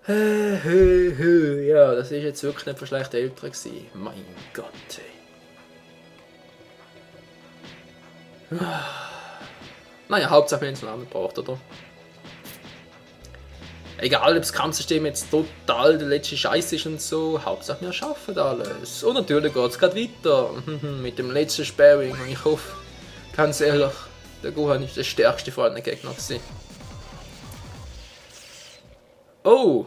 Ja, das ist jetzt wirklich nicht von schlechten Eltern gewesen. Mein Gott, ey. Naja, Hauptsache wir haben es gebraucht, oder? Egal, ob das Kampfsystem jetzt total der letzte Scheiß ist und so, Hauptsache wir schaffen alles. Und natürlich geht es gerade weiter mit dem letzten Sparring und ich hoffe, ganz ehrlich, der Gohan ist der stärkste von allen Gegnern gewesen. Oh!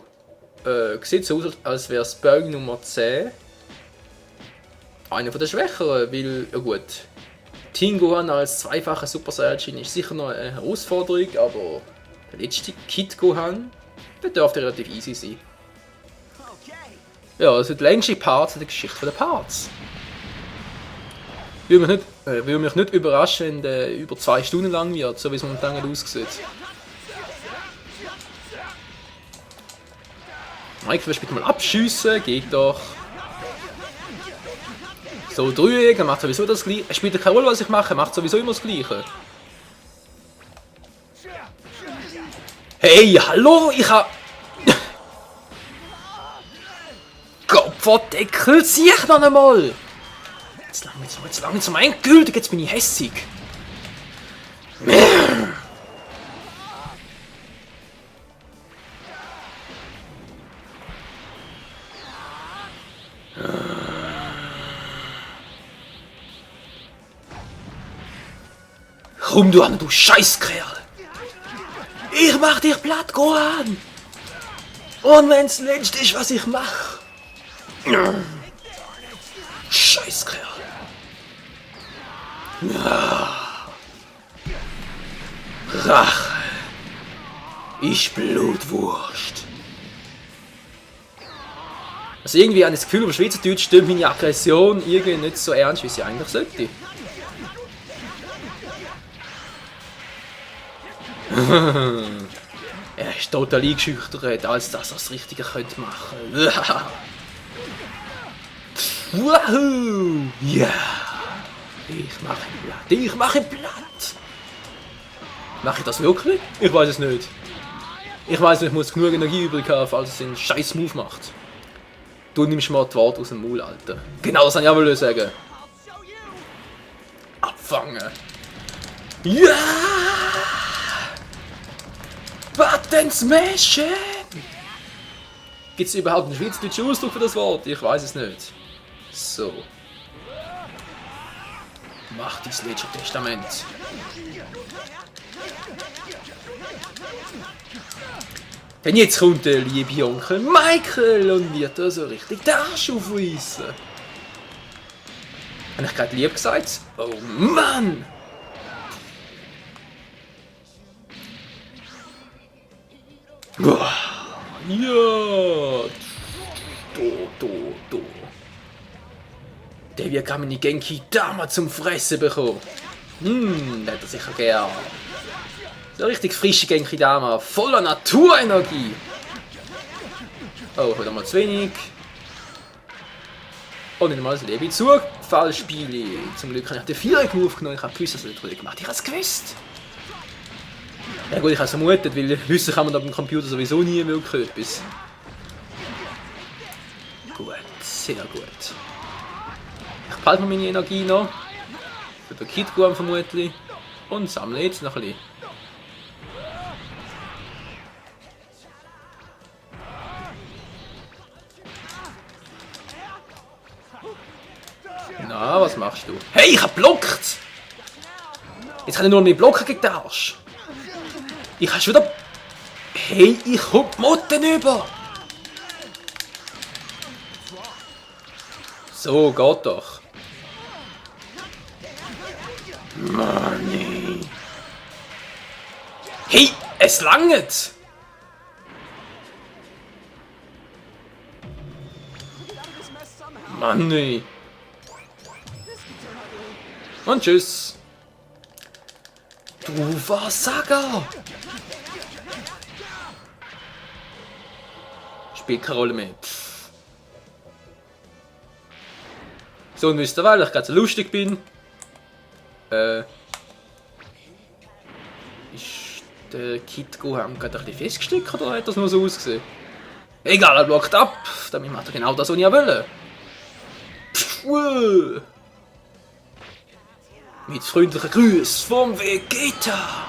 Sieht so aus, als wäre Sparring Nummer 10 einer der schwächeren, weil, ja gut, Team Gohan als zweifacher Super Saiyajin ist sicher noch eine Herausforderung, aber der letzte Kid Gohan, der dürfte relativ easy sein. Ja, also der längste Part der Geschichte der Parts. Würde mich nicht überraschen, wenn der über 2 Stunden lang wird, so wie es momentan aussieht. Michael, willst du bitte mal abschiessen? Geht doch. So, Dreieck, er macht sowieso das Gleiche. Es spielt keine Rolle, was ich mache, er macht sowieso immer das Gleiche. Hey, hallo, ich hab... Kopfverdeckel, sieh ich noch einmal! Jetzt lang zum endgültig, jetzt bin ich hässig. Komm du an, du Scheißkerl! Ich mach dich platt, Gohan! Und wenn's das letzte ist, was ich mach! Scheißkerl! Rache! Ich Blutwurst! Also irgendwie habe ich das Gefühl, auf Schweizerdeutsch stimmt meine Aggression irgendwie nicht so ernst, wie sie eigentlich sollte. Er ist total eingeschüchtert, als dass er das Richtige könnte machen. Wahoo! Ja! Ich mache ihn platt. Ich mache ihn platt! Mache ich das wirklich? Ich weiß es nicht. Ich weiß nicht, ich muss genug Energie übrig haben, falls es einen scheiß Move macht. Du nimmst mal die Worte aus dem Maul, Alter. Genau das wollte ich auch mal sagen. Abfangen. Ja! Button Smashen! Gibt es überhaupt einen schweizerdeutschen Ausdruck für das Wort? Ich weiß es nicht. So. Mach dein letzte Testament. Denn jetzt kommt der liebe Onkel Michael und wird da so richtig den Arsch aufreißen. Habe ich gerade lieb gesagt? Oh Mann! Ja! Do. Der wird gerade meine Genki Dama zum Fressen bekommen. Das hat er sicher gern. So richtig frische Genki Dama, voller Naturenergie. Oh, heute mal zu wenig. Und nicht mal das Leben Zufallspiele. Zum Glück habe ich den Viereck aufgenommen. Ich habe gewusst, dass er das gemacht hat. Ich habe es gewusst. Ja gut, ich habe es vermutet, weil wissen kann man auf dem Computer sowieso nie wirklich etwas. Gut, sehr gut. Ich behalte mir meine Energie noch. Für den Kid Gohan vermutlich. Und sammle jetzt noch ein bisschen. Na, was machst du? Hey, ich hab blockt! Jetzt kann ich nur mehr blocken gegen den Arsch. Ich hab schon wieder... Hey, ich komm die Motten über! So, geht doch. Mann, hey, es langt! Mann, ey. Und tschüss. Du Versager! Spielt keine Rolle mehr. So, und wisst ihr, weil ich gerade so lustig bin. Ist der Kid Gohan gerade ein bisschen festgesteckt oder hat das nur so ausgesehen? Egal, er blockt ab. Damit macht er genau das, was ich will. Pfff. Mit freundlichen Grüßen vom Vegeta.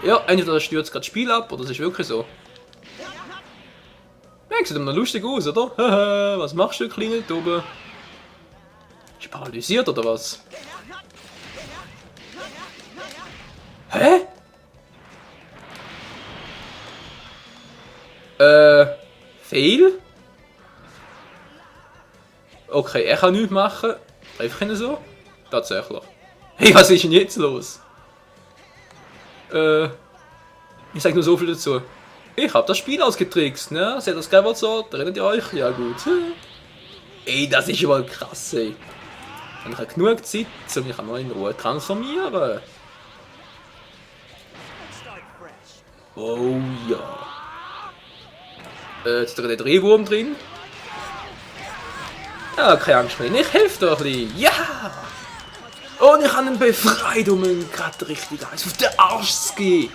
Ja, entweder stürzt gerade das Spiel ab, oder es ist wirklich so. Ja, sieht immer noch lustig aus, oder? Haha, was machst du, kleine Tube? Ist paralysiert, oder was? Hä? Fail? Okay, er kann nichts machen. Einfach ihn so? Tatsächlich. Hey, was ist denn jetzt los? Ich sag nur so viel dazu. Ich hab das Spiel ausgetrickst, ne? Seht das Skyward Sword? Erinnert ihr euch? Ja gut. Ey, das ist wohl krass, ey. Und ich habe genug Zeit, um mich mal in Ruhe transformieren. Oh ja. Jetzt ist der Drehwurm drin. Ja, keine Angst mehr. Ich helfe dir ein bisschen. Ja! Und ich habe ihn befreit, um ihn gerade richtig eins auf den Arsch zu gehen.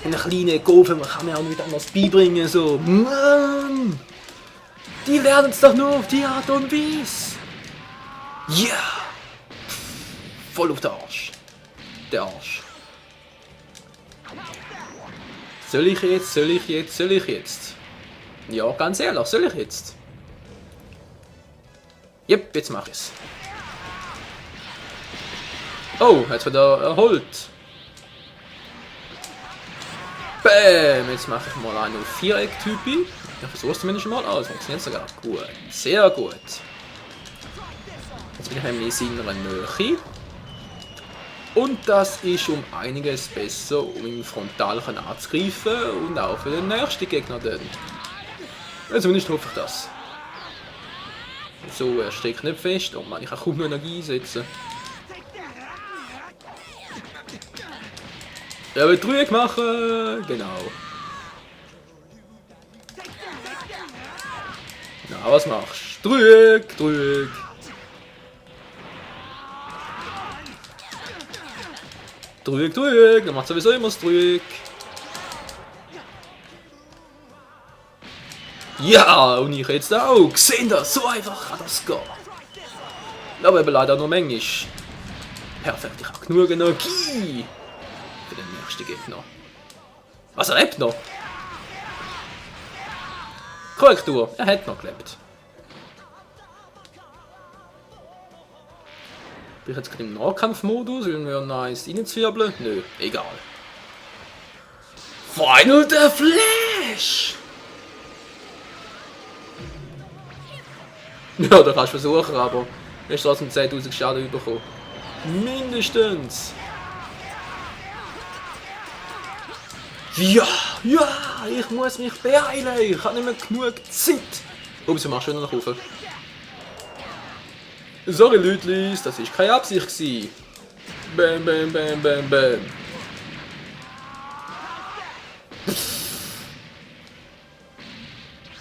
Eine kleine Gaufe, man kann mir auch nicht anders beibringen. So, Mann! Die lernen es doch nur auf die Art und Weise. Ja! Voll auf den Arsch. Der Arsch. Soll ich jetzt? Ja, ganz ehrlich, soll ich jetzt? Jep, jetzt mach ich's. Oh, jetzt wird er erholt. Bäm, jetzt mache ich mal einen Viereck-Typi. Ich versuche es zumindest mal aus. Funktioniert sogar gut. Sehr gut. Jetzt bin ich nämlich in seiner Nähe. Und das ist um einiges besser, um ihn frontal anzugreifen und auch für den nächsten Gegner dann. Ja, zumindest hoffe ich das. So, er steckt nicht fest. Oh Mann, ich kann kaum noch Energie einsetzen. Er will Trüg machen! Genau. Na, was machst du? Trüg! Trüg! Er macht sowieso immer das Trüg. Ja, und ich jetzt auch. Seht ihr, so einfach kann das gehen. Aber eben leider nur manchmal. Perfekt, ich habe genug Energie für den nächsten Gegner. Was, er lebt noch? Korrektur, er hat noch gelebt. Bin ich jetzt gerade im Nahkampfmodus, will mir nice reinzwirbeln? Nö, egal. Final the Flash! Ja, da kannst du versuchen, aber du hast trotzdem 10.000 Schaden bekommen. Mindestens! Ja, ich muss mich beeilen, ich habe nicht mehr genug Zeit. Ups, wir machen schon noch rauf. Sorry Leutlis, das war keine Absicht gewesen. Bam, bam, bam, bam, bam.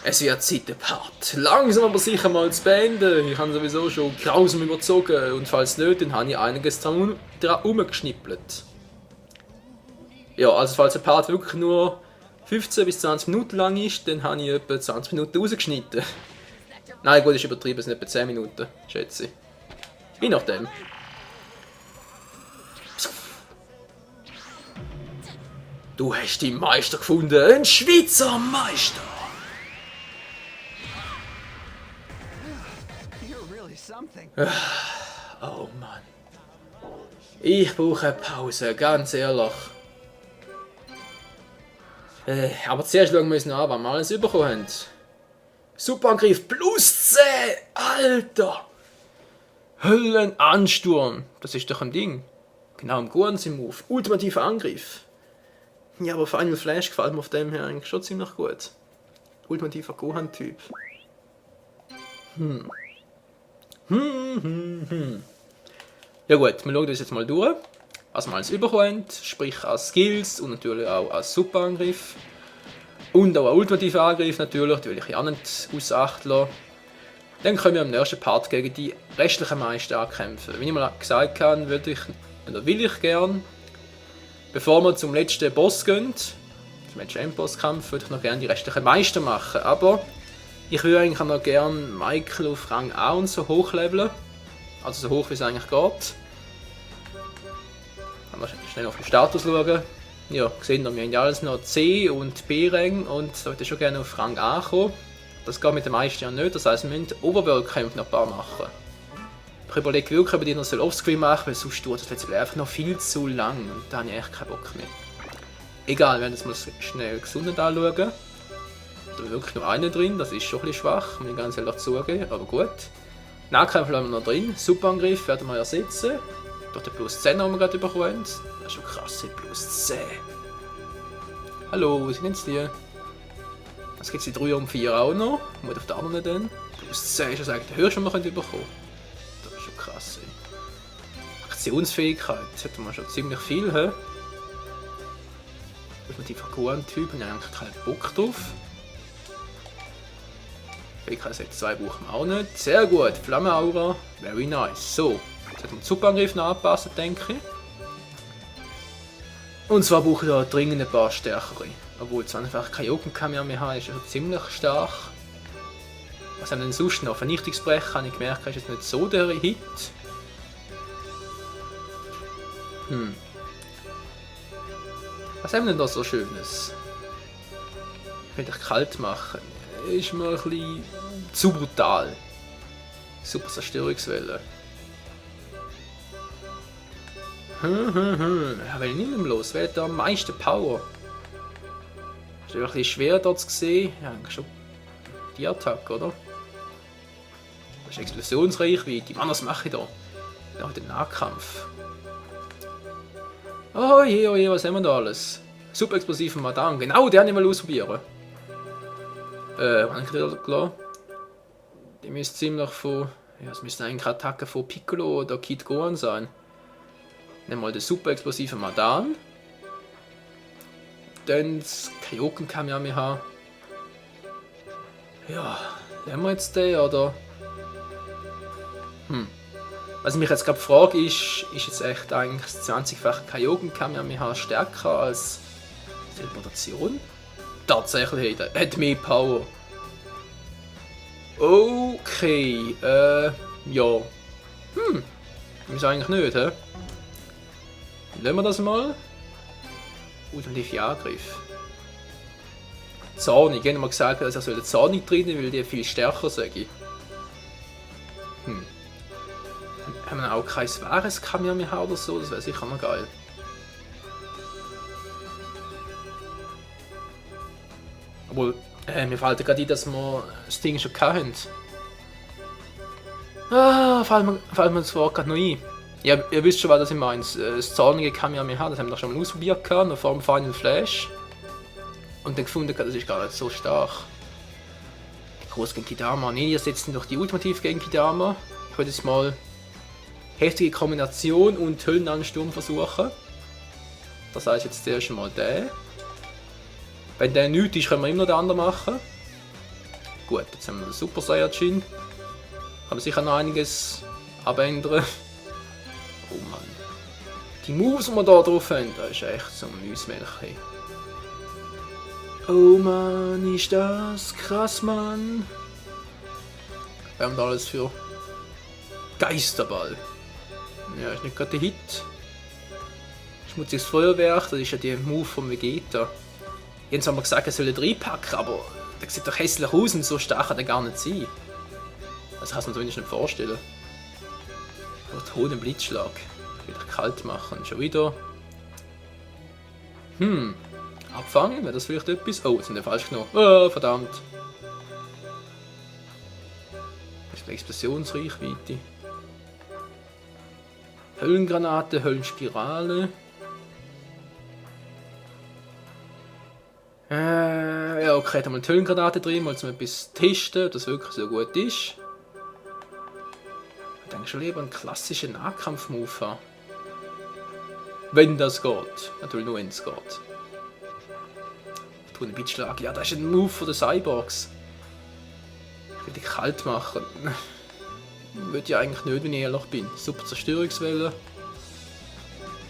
Es wird Zeit, der Part langsam aber sicher mal zu beenden. Ich habe sowieso schon grausam überzogen und falls nicht, dann habe ich einiges dran herumgeschnippelt. Ja, also falls der Part wirklich nur 15 bis 20 Minuten lang ist, dann habe ich etwa 20 Minuten rausgeschnitten. Nein, gut, ist übertrieben, es sind etwa 10 Minuten, schätze ich. Je nachdem. Du hast den Meister gefunden, ein Schweizer Meister! Oh Mann. Ich brauche eine Pause, ganz ehrlich. Aber zuerst schauen wir uns noch an, was wir alles bekommen haben. Superangriff plus 10! Alter! Höllenansturm! Das ist doch ein Ding. Genau im Guanzi-Move. Ultimativer Angriff. Ja, aber Final Flash gefällt mir auf dem her eigentlich schon ziemlich gut. Ultimativer Gohan-Typ. Ja gut, wir schauen das jetzt mal durch. Was wir alles bekommen, sprich als Skills und natürlich auch als Superangriff. Und auch ein ultimativer Angriff natürlich, die will ich ja nicht außer Acht lassen. Dann können wir im nächsten Part gegen die restlichen Meister ankämpfen. Wie ich mal gesagt habe, will ich gern, bevor wir zum letzten Boss gehen, Zum Endbosskampf würde ich noch gerne die restlichen Meister machen, aber ich würde eigentlich auch noch gerne Michael auf Rang A und so hochleveln. Also so hoch wie es eigentlich geht. Mal schnell auf den Status schauen. Ja, gesehen wir haben ja alles noch C und B-Rang und sollte schon gerne auf Rang A kommen. Das geht mit den meisten ja nicht, das heisst, wir müssen Overworld-Kämpfe noch ein paar machen. Ich überlege wirklich, ob ich die noch Offscreen machen soll, weil sonst dauert das Let's Play einfach noch viel zu lang und da habe ich echt keinen Bock mehr. Egal, wir werden jetzt mal schnell Gesundheit anschauen. Da ist wirklich nur einer drin, das ist schon ein bisschen schwach, muss ich ganz ehrlich zugeben, aber gut. Nahkämpfe haben wir noch drin, Superangriff werden wir ersetzen. Durch den plus 10 haben wir gerade bekommen. Das ist schon krass, plus 10. Hallo, wo sind jetzt die? Was gibt es die 3 und 4 auch noch? Und auf der anderen dann. Plus 10 ist das eigentlich der höchste, was wir bekommen. Das ist schon krass. Aktionsfähigkeit, das hätten wir schon ziemlich viel. He? Die Figurentypen haben eigentlich keinen Bock drauf. Fähigkeit 2 brauchen wir auch nicht. Sehr gut, Flammenaura, very nice. So, jetzt hat man den Superangriff noch anpassen, denke ich. Und zwar brauche ich da dringend ein paar stärkere. Obwohl es einfach keine Kamehameha mehr haben, ist ja ziemlich stark. Was haben wir denn sonst noch? Vernichtungsbrecher, habe ich gemerkt, ist jetzt nicht so der Hit. Was haben wir denn da so Schönes? Könnte ich kalt machen. Ist mir ein bisschen zu brutal. Super Zerstörungswelle. Ja, weil ich nicht mehr los. Wer hat da am meisten Power? Ist ein bisschen schwer dort zu sehen. Ja, eigentlich schon die Attacke, oder? Das ist Explosionsreichweite. Mann, was mache ich da? Da den Nahkampf. Oh je, was haben wir da alles? Super explosiven Madame. Genau, den wollte ich mal ausprobieren. Wann kriegt ihr klar? Die müsste ziemlich von. Ja, es müssten eigentlich Attacken von Piccolo oder Kid Gohan sein. Nehmen wir mal den super explosiven Madan. Dann das Kaioken Kamehameha. Ja, nehmen wir jetzt den oder? Was ich mich jetzt gerade frage, ist jetzt echt eigentlich das 20-fache Kaioken Kamehameha stärker als Teleportation? Tatsächlich, hat mehr Power. Okay, ja. Ist eigentlich nicht, hä? Lassen wir das mal. Ultimativer Angriff. Zornig, ich habe mal gesagt, dass er Zornig drin, weil die viel stärker sage. Haben wir auch kein wahres Kamehameha oder so? Das wäre sicher noch geil. Obwohl, mir fällt gerade ein, dass wir das Ding schon hatten. Fällt mir das Wort gerade noch ein. Ja, ihr wisst schon, was ich meine. Das zornige Kamehameha, das haben wir schon mal ausprobiert, noch vor dem Final Flash. Und dann gefunden, das ist gar nicht so stark. Groß Genkidama. Nee, ihr setzt durch die Ultimativ Genkidama. Ich würde jetzt mal heftige Kombination und Höllenansturm versuchen. Das heißt jetzt zuerst mal der. Wenn der nichts ist, können wir immer noch den anderen machen. Gut, jetzt haben wir den Super Saiyajin. Kann man sicher noch einiges abändern. Oh Mann. Die Moves, die wir da drauf haben, das ist echt so ein Müsmilch. Oh Mann, ist das krass, Mann. Wir haben da alles für Geisterball. Ja, ist nicht gerade der Hit. Schmutziges Feuerwerk, das ist ja der Move von Vegeta. Jetzt haben wir gesagt, er soll ihn reinpacken, aber der sieht doch hässlich aus und so stark kann er gar nicht sein. Das kann man zumindest nicht vorstellen. Der hohen Blitzschlag. Wieder kalt machen, schon wieder. Abfangen, wäre das vielleicht etwas? Oh, jetzt sind wir falsch genommen. Oh, verdammt. Das ist die Explosionsreichweite. Höllengranate, Höllenspirale. Ja, okay, da haben wir die Höllengranate drin, mal zum etwas testen, ob das wirklich so gut ist. Ich denke schon lieber einen klassischen Nahkampf-Move haben. Wenn das geht. Natürlich nur wenn es geht. Ich tue einen Blitzschlag. Ja, das ist ein Move von den Cyborgs. Ich will die kalt machen. Würde ich eigentlich nicht, wenn ich ehrlich bin. Super Zerstörungswelle.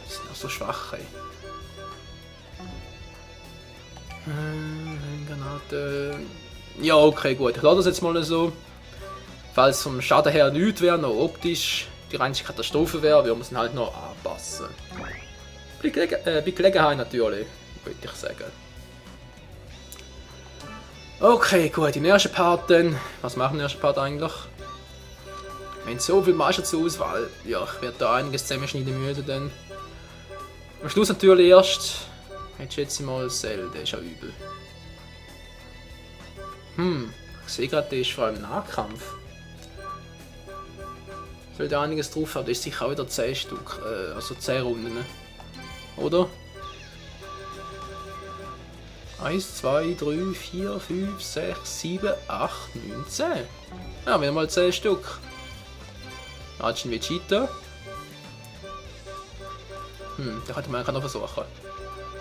Die sind auch so schwach, ey. Granate. Ja, okay, gut. Ich lade das jetzt mal so. Falls vom Schaden her nichts wäre, noch optisch die reinste Katastrophe wäre, wir müssen halt noch anpassen. Bei Gelegenheit natürlich, würde ich sagen. Okay, gut, im ersten Part dann. Was machen wir im ersten Part eigentlich? Wir haben so viel Meister zur Auswahl. Ja, ich werde da einiges zusammenschneiden müssen dann. Am Schluss natürlich erst. Jetzt schätze ich mal Zelda, ist ja übel. Ich sehe gerade, der ist vor allem Nahkampf. Soll da einiges drauf haben, das ist sicher auch wieder 10 Stück, also 10 Runden. Oder? 1, 2, 3, 4, 5, 6, 7, 8, 9, 10. Ja, wieder mal 10 Stück. Jetzt ein Vegeta. Da könnte man noch versuchen.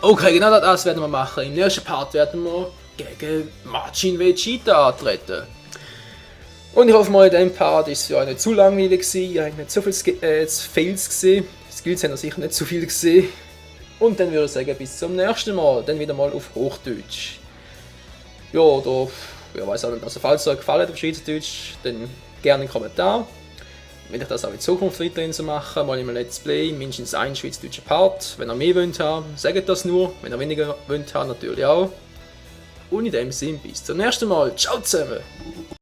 Okay, genau das werden wir machen. Im nächsten Part werden wir gegen Majin Vegeta antreten. Und ich hoffe mal, in diesem Part ist es ja nicht zu langweilig gewesen, ich habe nicht so viel Fails gesehen. Skills haben sicher nicht zu viel gesehen. Und dann würde ich sagen, bis zum nächsten Mal, dann wieder mal auf Hochdeutsch. Ja, oder, ja, weiß auch nicht, also falls es euch gefallen hat auf Schweizerdeutsch, dann gerne einen Kommentar. Will ich das auch in Zukunft weiterhin so machen, mal in einem Let's Play, mindestens einen schweizerdeutschen Part. Wenn ihr mehr wollt haben, sagt das nur. Wenn ihr weniger wollt haben, natürlich auch. Und in dem Sinne, bis zum nächsten Mal. Ciao zusammen!